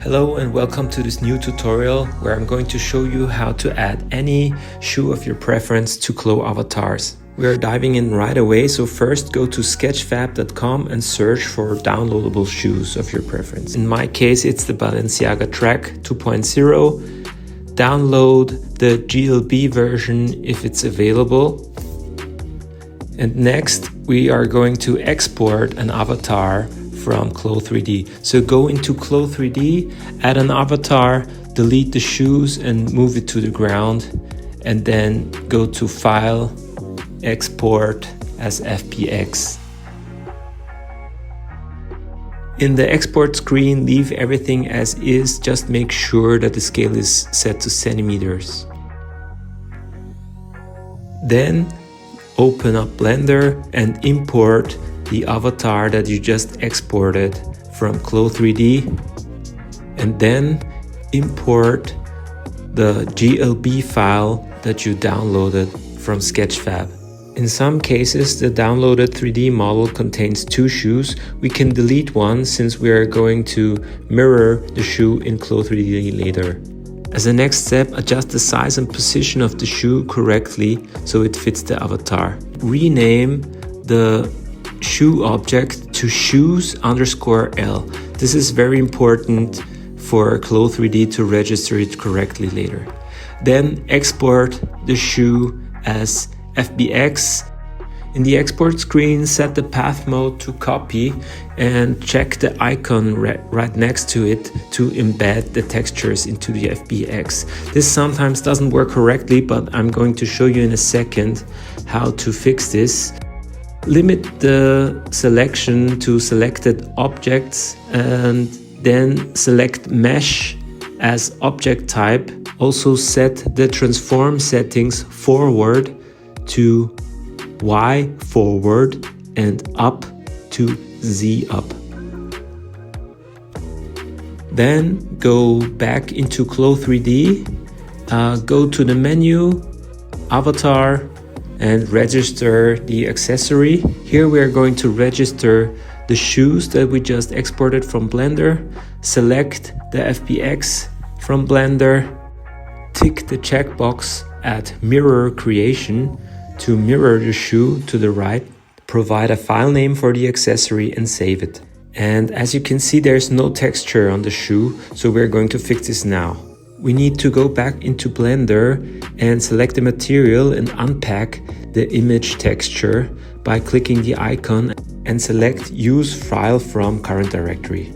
Hello and welcome to this new tutorial where I'm going to show you how to add any shoe of your preference to CLO avatars. We are diving in right away, so first go to sketchfab.com and search for downloadable shoes of your preference. In my case it's the Balenciaga Track 2.0. Download the GLB version if it's available. And next we are going to export an avatar from CLO3D. So go into CLO3D, add an avatar, delete the shoes and move it to the ground, and then go to File, Export as FBX. In the export screen, leave everything as is, just make sure that the scale is set to centimeters. Then open up Blender and import the avatar that you just exported from CLO3D, and then import the GLB file that you downloaded from Sketchfab. In some cases, the downloaded 3D model contains two shoes. We can delete one since we are going to mirror the shoe in CLO3D later. As a next step, adjust the size and position of the shoe correctly so it fits the avatar. Rename the shoe object to shoes_L. This is very important for CLO3D to register it correctly later. Then export the shoe as FBX. In the export screen, set the path mode to copy and check the icon right next to it to embed the textures into the FBX. This sometimes doesn't work correctly, but I'm going to show you in a second how to fix this. Limit the selection to selected objects and then select mesh as object type. Also set the transform settings forward to Y forward and up to Z up. Then go back into CLO3D, go to the menu, Avatar, and register the accessory. Here we are going to register the shoes that we just exported from Blender. Select the FBX from Blender. Tick the checkbox at Mirror Creation to mirror the shoe to the right. Provide a file name for the accessory and save it. And as you can see, there's no texture on the shoe, so we're going to fix this now. We need to go back into Blender and select the material and unpack the image texture by clicking the icon and select Use File from Current Directory.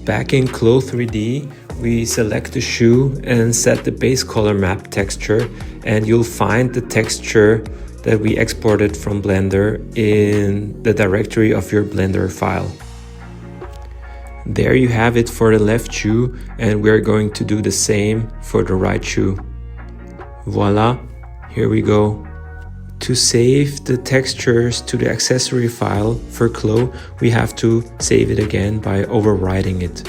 Back in CLO3D, we select the shoe and set the base color map texture, and you'll find the texture that we exported from Blender in the directory of your Blender file. There you have it for the left shoe, and we're going to do the same for the right shoe. Voila, here we go. To save the textures to the accessory file for CLO, we have to save it again by overwriting it.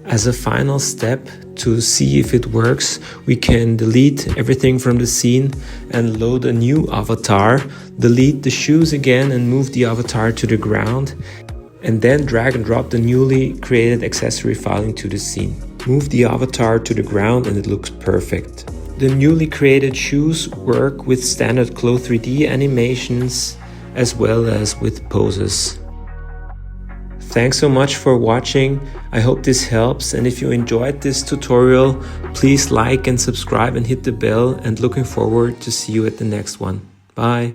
As a final step, to see if it works, we can delete everything from the scene and load a new avatar, delete the shoes again and move the avatar to the ground, and then drag and drop the newly created accessory file into the scene. Move the avatar to the ground and it looks perfect. The newly created shoes work with standard CLO3D animations as well as with poses. Thanks so much for watching. I hope this helps, and if you enjoyed this tutorial, please like and subscribe and hit the bell, and looking forward to see you at the next one. Bye.